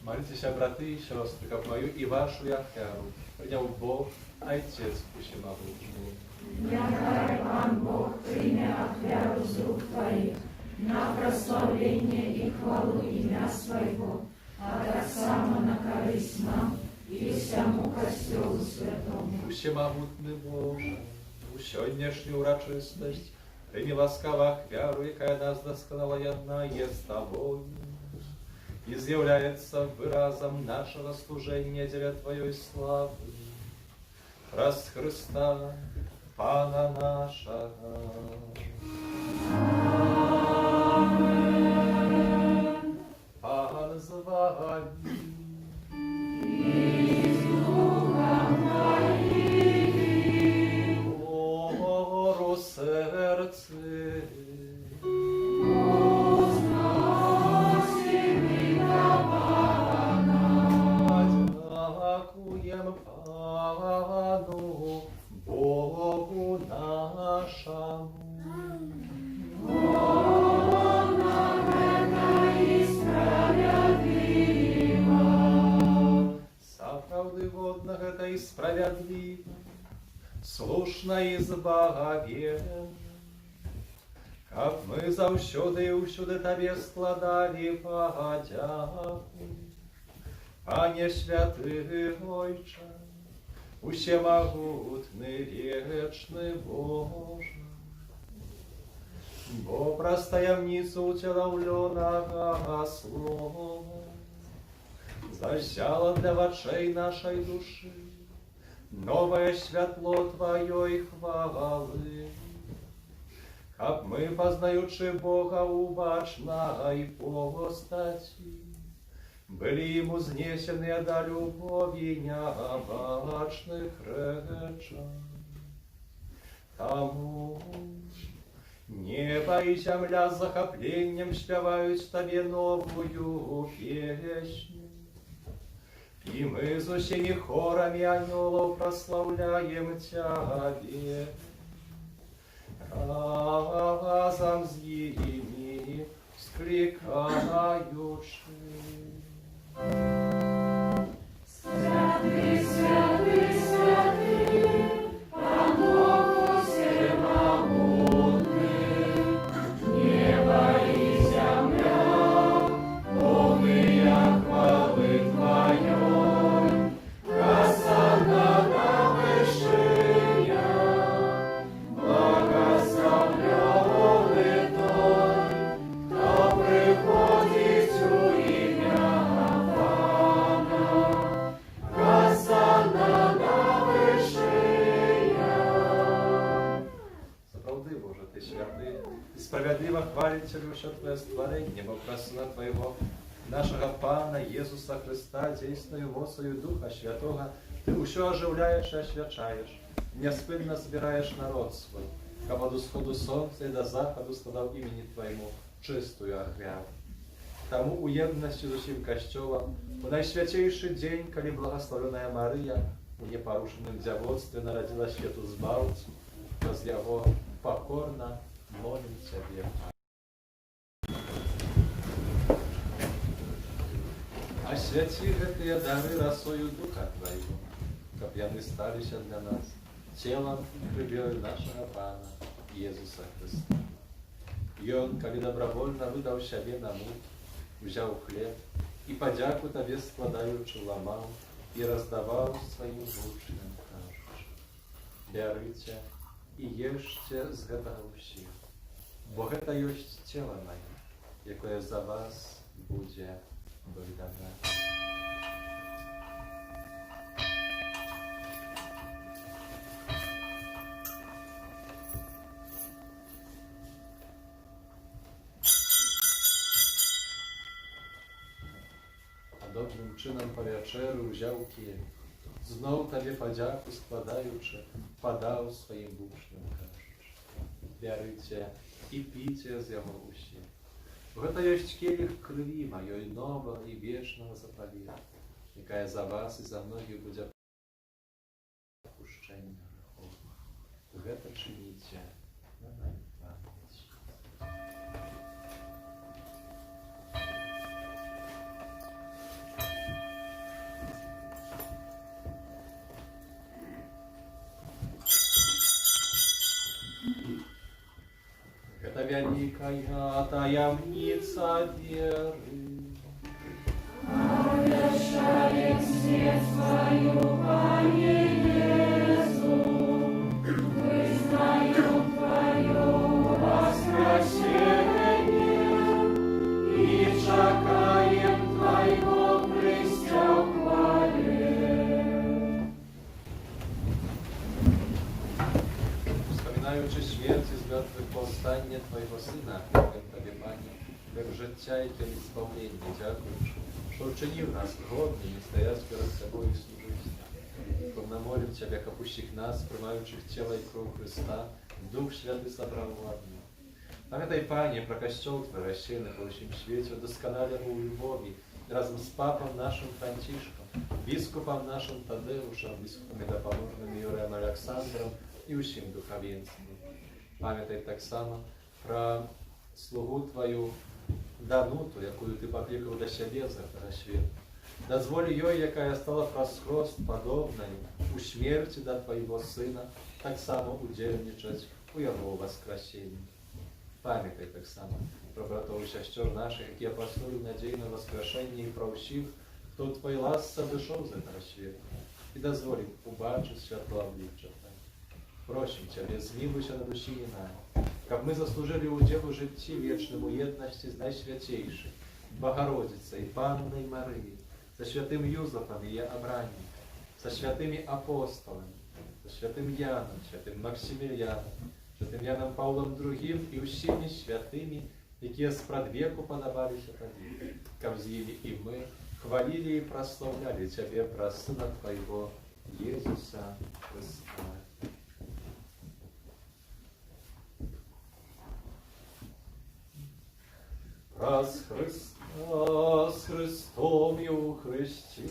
S1: Молитесь, браты и сестры, как мою и вашу яхяру, принял Бог, Отец Всемогущий.
S2: Нехай Пан Бог прийме ахвяру з рук Твоїх на прославлення і хвалу ім'я Своєго, а так само на користь нам і всьому Костьолу Святому.
S1: Всемогутный Боже, у сённяшнюю урачистость прими ласкава ахвяру, якая нас досконала одна есть Тобою, и з'является выразом нашего служения деля Твоей славы. Раз Христа, Пана нашего. Пан з вами. О, серце.
S2: Возносим
S1: и справедливо, слушна и збагавен. Как мы заўсёды і ўсюды Табе складалі падзяку. Пане святы Ойча, усемагутны вечны Боже, бо праз таямніцу уцелаўлёнага слова засяла для вачэй нашай душы новае святло Тваёй хвалы. Каб мы, пазнаючы Бога ў бачнай постаці, былі ім узнесеныя да любові нябачных рэчаў. Таму неба і зямля з захапленнем спяваюць Табе новую песню, і мы з усімі хорамі анёлаў праслаўляем Цябе. Разом з імі скликаючи.
S2: Святый, святый, святый, Пан Бог всемогутный, небо и земля, полные хвалы Твоей, Хосанна на вышине, благословленный Той, кто приходит у имя Пана. Хосанна на вышине.
S1: Сапраўды, Боже, Ты святы, і справядліва хваліць Цябе ўсё Твоє стварэнне, бо праз Сына Твайго, нашага Пана Езуса Христа, дзейсною моцаю Духа Святога, Ты ўсё ажыўляеш і асвячаеш, няспынна збіраеш народ свой, каб ад усходу сонца і да захаду складаў імені Твайму чыстую ахвяру. Таму у єднасці з усім Касцёлам, у найсвяцейшы дзень, калі благословеная Марыя у непарушаным дзявоцтве нарадзіла свету збаўцу, праз яго пакорна молім Цябе. Асвяці гэтыя дары расою Духа Твайго, каб яны сталіся для нас целам і крывёю нашага Пана Езуса Христа. Ён, калі добравольна выдаў сябе на мукі, узяў хлеб і падзяку Табе складаючы ламаў і раздаваў сваім вучням, кажучы: бярыце і ешце з гэтага ўсіх, бо гэта ёсць цела маё, якое за вас будзе вылдана. Podobnym czynem po wieczeru wziął kielich, znowu Tobie podziaku składający, padał swoim uczniom, кажучи: bierzcie i pijcie z jego usta, bo to jest kielich krwi mojej nowego i wiecznego zapowiedzi, jaka za was i za mnogich będzie odpuszczenia grzechów. To czynicie na moją pamięć. Это великая таямница веры.
S2: Обещаем смерть Твою, Пане Иису, вызнаем Твое воскресение и чекаем Твоего прыся в хвале.
S1: Wspominaючи śmierć i zmartwychwstanie Twojego Syna, dziękuję Tobie, Panie, jak życia i Twoje zbawienie, dziękuję, że uczynił nas godnymi стоять перед Тобой и служить. Помномолим Тебя, как ущих нас, приймаючих тіло і кров Христа, Дух Святий собрав ладно. Пам'ятай, Пanie, про Костюл Твой розсіяний по всім світі, удосконаля у любові, разом з Папом нашим Францишком, біскупом нашим Тадеушем, біскупами допоможними Юрієм Олександром і усім духовенством. Пам'ятай так само про слугу Твою Дануту, якую Ти покликав до себе за світ. Дазволі ёй, якая стала праз хрост падобнай у смерці да Твайго Сына, таксама удзельнічаць у Яго васкрасенні. Памятай таксама пра братоў і сясцёр нашых, якія паслалі надзей на васкрашэнне, і пра ўсіх, хто ў Твоей ласцы адышоў з гэтага свету, і дазволі убачыць святло аблічча Твае. Просім Цябе, змілуйся над усімі намі, каб мы заслужылі ўдзел у жыцці вечным у еднасці з Найсвяцейшай, Богородицей, Панной Марыей, со святым Юзафом, ее обранником, со святыми апостолами, со святым Яном, святым Максимилианом, святым Яном Павлом II и усими святыми, якія спрадвеку падабаліся Табе, каб з імі і мы хвалили и прославляли Тебе праз Сына Твоего, Иисуса Христа. Праз Христа з Христом і у Христі,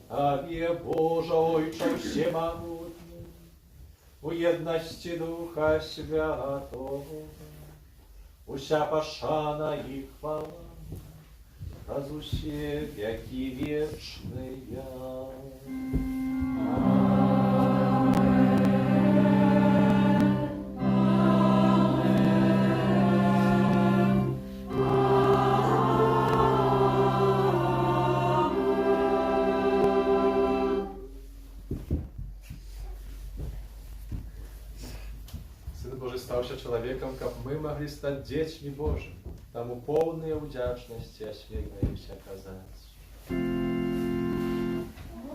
S1: Тобі, Боже Ойче всемогутній, у єдності Духа Святого, уся пошана і хвала, раз усе веки вечные. Стаўся чалавекам, каб мы маглі стаць дзецьмі Божымі, таму поўныя ўдзячнасці асведчаемся казаць.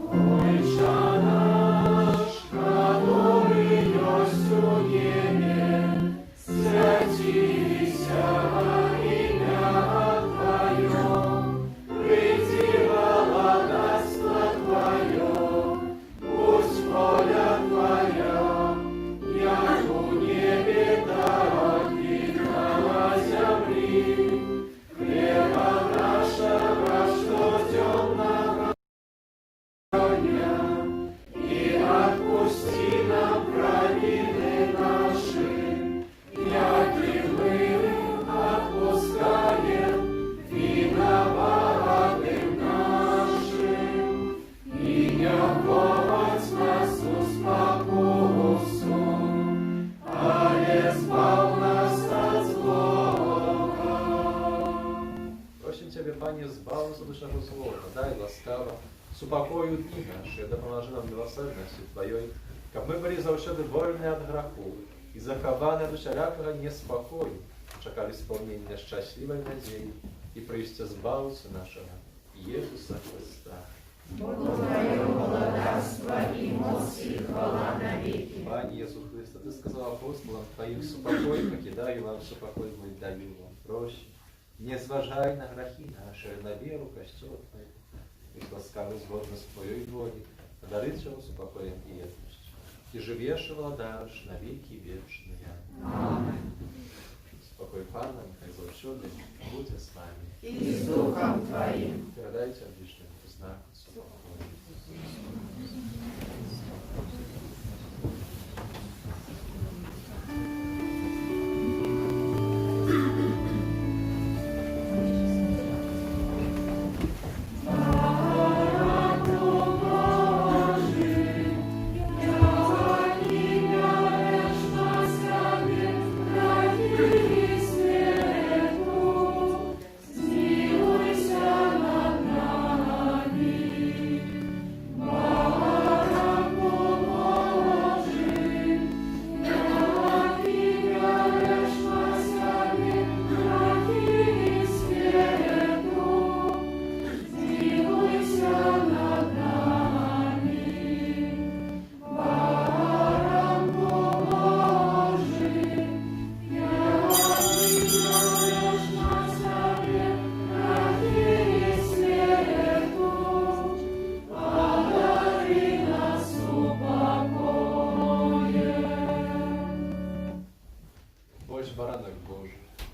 S1: Ойча наш, который ёсць у небе, свяціся імя Твоё, прыйдзі владарства Твоё, пусть воля Твоя, як у небе, так и на земле. Хлеба нашего штоденного дня, и отпусти нам провины наши, як и мы отпускаем виноватым нашим, и не вводь нас в спокусу, але збав нас от злого. Просим Тебе, Пане, збав нас от душного злого, дай ласкаво, супокою дни наши, допоможи нам милосердностью Твоей, каб мы были заўсёды вольны от граху и захаваны от усялякага неспокою, чакали исполнения счастливой надеи и прийсця збавцы нашего Иисуса Христа.
S2: Богу Твое владарство и моц и хвала навеки.
S1: Пане Иисус Христос, Ты сказал апостолам Твоим, супокой покидаю вам, супокой мой даю вам. Прощи, не зважай на грехи наши, на веру костёл Твоего, и ласкавый згодно с Твоей волей, подарить вам супокоем и едностью. Ты живешь и владаешь на веки вечные.
S2: Аминь.
S1: Спокой Пана, как заўсёды, будьте с вами.
S2: И с Духом Твоим.
S1: Передайте отличный знак супокоя.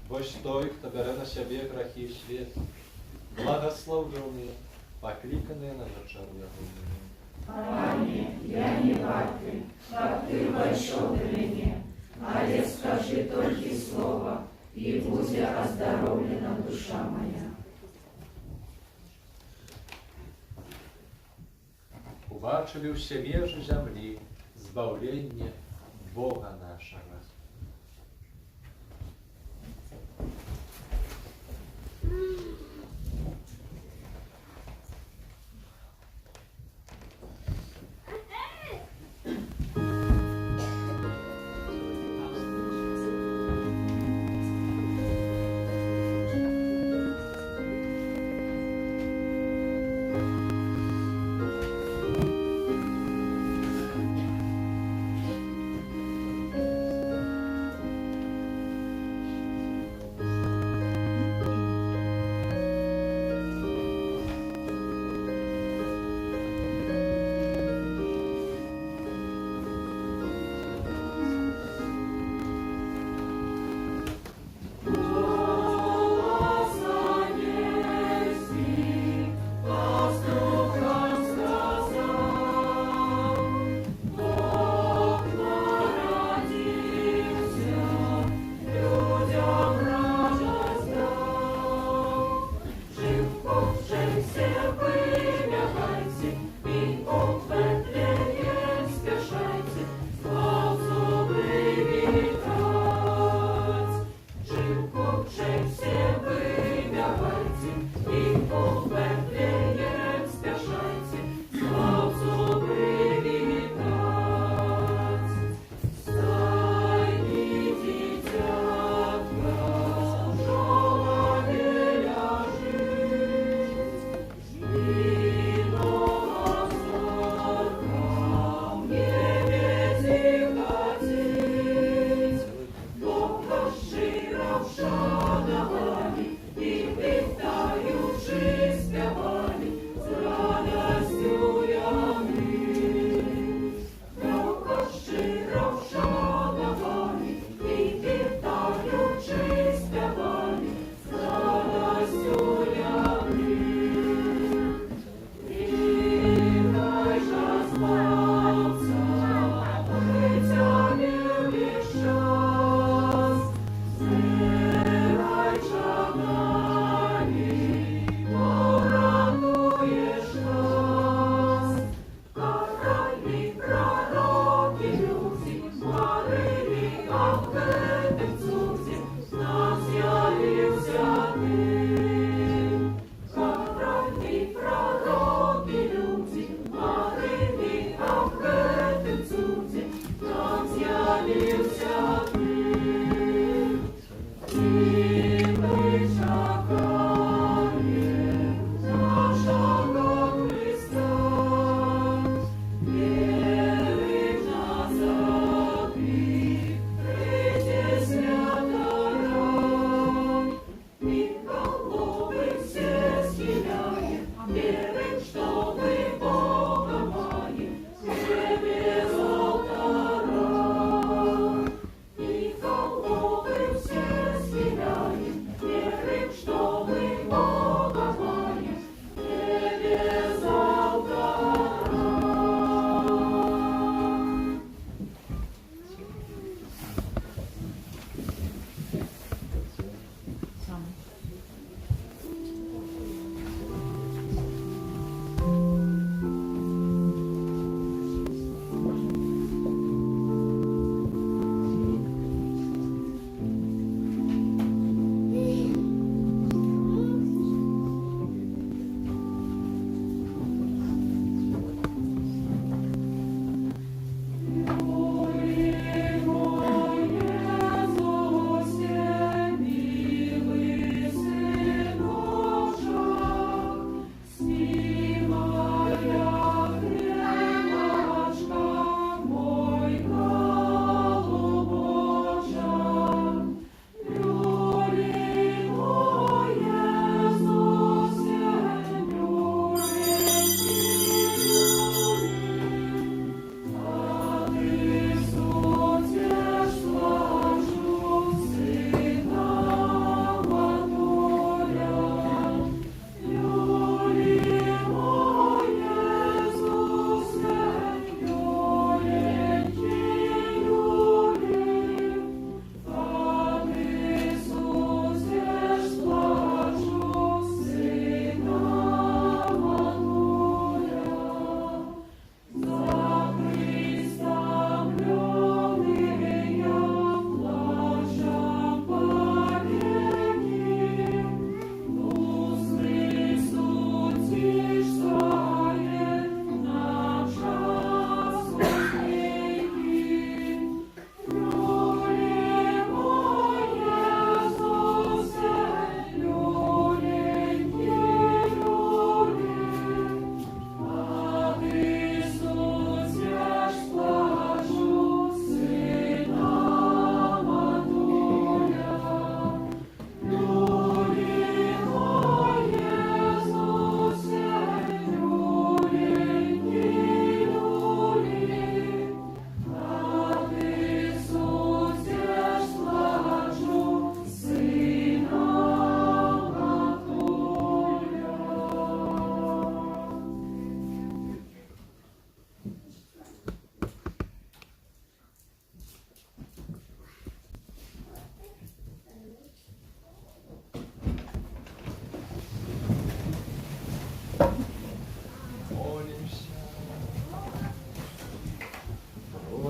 S1: Boś той, хто бере на себе грехи світу, благословлений, покликаний на вечеру Ягодину.
S2: Пане, я не варты, как Ты вошел в меня, але скажи только слово, и будет оздоровлена душа моя.
S1: убачили все межи земли збавление Бога нашего.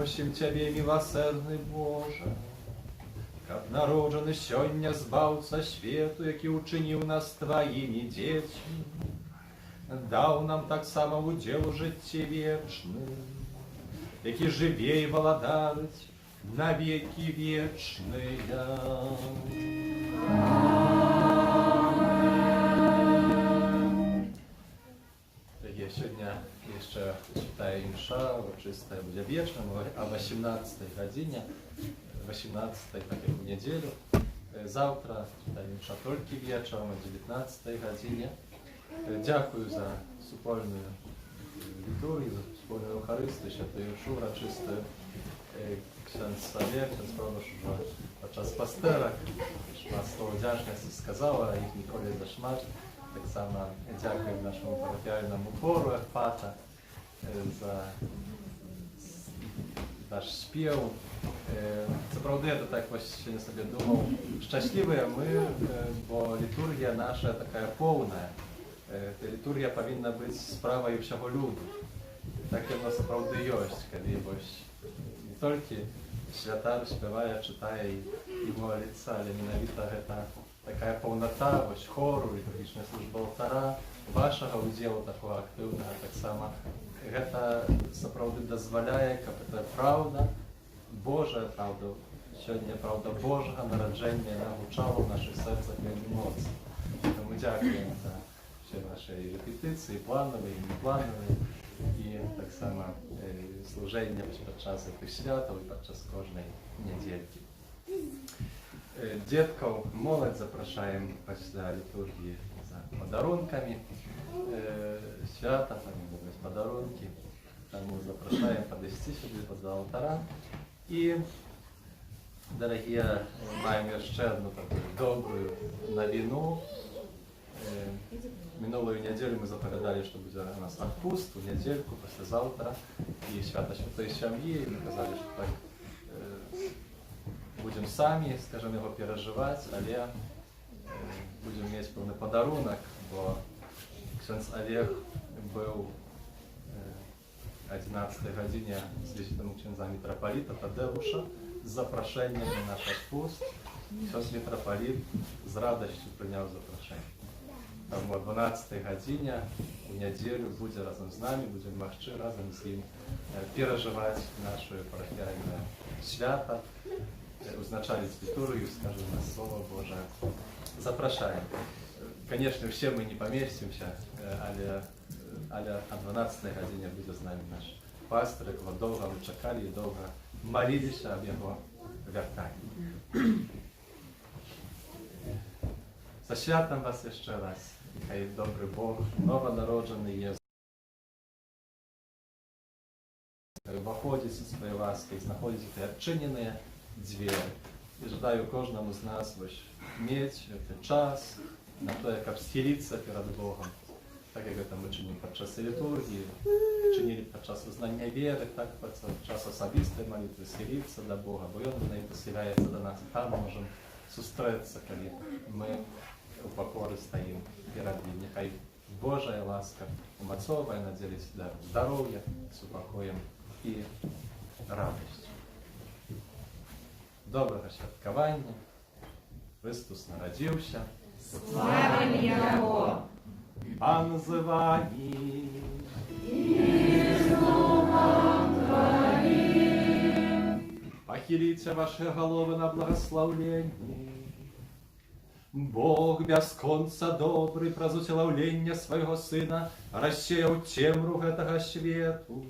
S1: Просім Тебе, милосердный Боже, как народжены сёння збаўца свету, які учыніў нас Твоімі дзецьмі, даў нам таксама удзел у жыцці вечным, які жыве і валадарыць на векі вечныя. Сегодня еще читаю имша, чистая будет вечером, о 18 године, 18, так как в неделю. Завтра читаю имша только вечером, о 19 године. Дякую за супольную литургию, за супольную Евхаристию, святую имшу урочистую. Ksiądz Олег, ksiądz Proboszcz podczas pasterek na слово вдячності сказала, їх ніколи зашмат. Так само дякую нашому парафіальному хору Ехпата за наш спів. Це правда, я так сьогодні собі думав, щасливі ми, бо літургія наша така повна. Літургія повинна бути справою всього люду. Так воно справді є, коли не тільки святар співає, читає і молиться, але менавіта гэта такая повнота хору, літургічна служба алтара, вашага удзелу такого активного так само. Гэта сапраўды дазваляе, каб это правда, Божая правда, сёння правда Божага нараджэння нагучала в наших серцах вельмі моцна. Тому дякуємо за все наші репетиції, планові і непланові, і так само служення підчас цих святів і підчас кожної недільки. Детков, молодь запрошаем після літургії за подарунками. Свята, там будуть подарунки. Тому запрошаем подойти сюди до алтара. І, дорогі, маємо ще одну таку добру новину. Минулую неделю мы заповедали, что будет у нас отпуск, в недельку, послезавтра, и свято Святой Семьи, и мы сказали, что так будем сами, скажем, его переживать, але будем иметь полный подарунок, бо ksiądz Олег был 11 године с визитом księdza митрополита Тадеуша с запрошением на наш отпуск. Ksiądz митрополит с радостью принял запрошение. Тому о 12 године в неделю буде разом з нами, будемо могти разом з ним переживати наше парафіальне свято, узначалить литургию, скажем, на Слово Божие. Запрошаем. Конечно, все мы не поместимся, але о 12 године будет с нами наш пастор, якого довго ми чекали і довго молилися об його вертанні. За святом вас ще раз. Нехай добрий Бог, новонароджений є, виходить зі своєї ласки і знаходить відчинені двері. І жадаю кожному з нас мати час на те, як схилитися перед Богом, так як це ми чинимо під час літургії, чинили під час визнання віри, так під час особистої молитви схилитися до Бога, бо Він посиляється до нас, і там ми можемо зустрітися, коли ми у покорі стоїмо перед Ним. Нехай Божая ласка умацовує, наділить для здоров'я, з упокоєм і радістю. Доброго святкування. Христос народився.
S2: Славим Його!
S1: Пан з вами.
S2: І з Духом Твоїм.
S1: Похилите ваши головы на благословение. Бог без конца добрый, праз утиловлення своего Сына рассеял темру гэтага свету,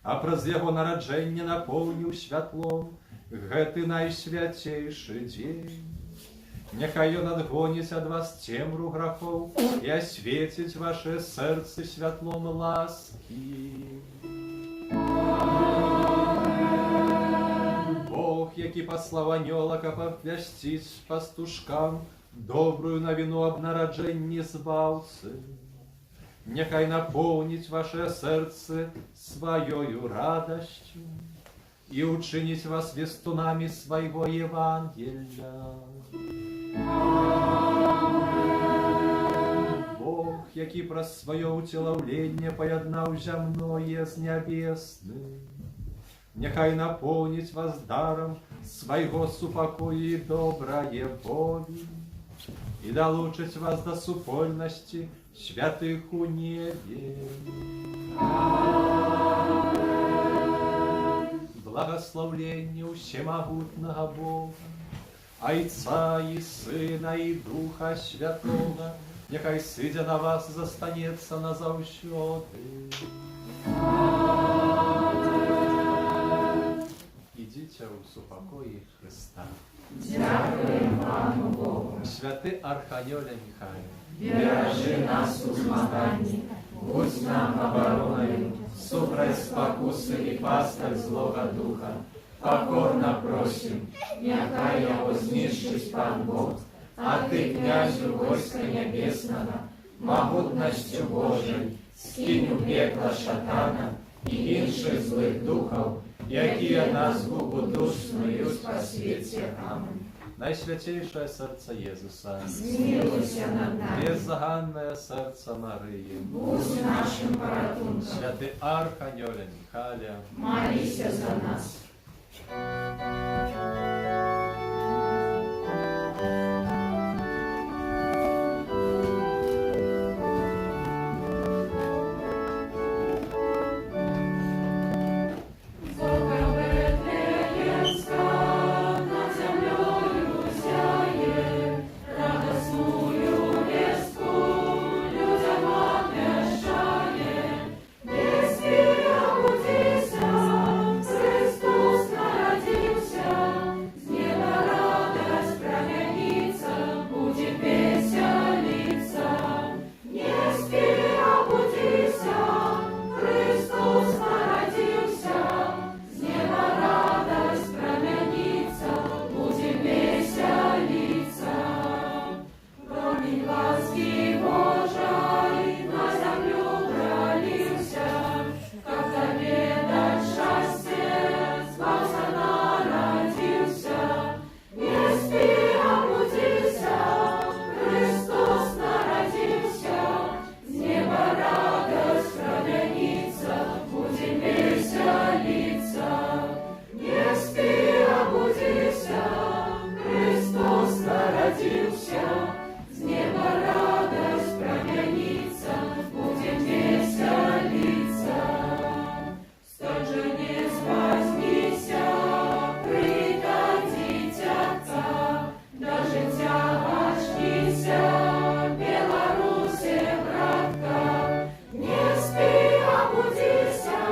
S1: а праз Яго нараджэнне наполніў святлом гэты найсвяцейшы дзень. Няхай Ён адгоніць ад вас цемру грахоў і асветіць ваше сэрцы святлом ласкі. Бог, які паслаў анёла, каб абвясціць пастушкам добрую навіну аб нараджэнні збаўцы, няхай напоўніць ваше сэрцы сваёю радасцю і учыніць вас вестунамі свайго Евангелля. Бог, які праз сваё уцелаўленне паяднаў зямное з нябесным, Няхай наполнить вас даром своего супокоя и доброе воли, и долучить вас до супольности святых у небе. Благословление всемогутного Бога, Отца и Сына и Духа Святого, нехай сидя на вас застанется назавсёды. Идите у супокої Христа.
S2: Дякуємо вам, Богу.
S1: Святий Архангеле Михайле,
S2: Бережи нас у змаганні, будь нам обороною, супроть спокуси і пасток злого духа. Покорно просим, нехай його знищить Пан Бог, а ти, князю войска небесного, могутностью Божий, скинь у пекла шатана і інших злих духов, які нас губу душною по світі. Аминь.
S1: Найсвятейшее сердце Иисуса,
S2: Змилуйся над нами,
S1: беззаганное сердце Марии,
S2: будь нашим порятунком,
S1: святый Архангеле Михайле,
S2: молися за нас. Не спи, обудися,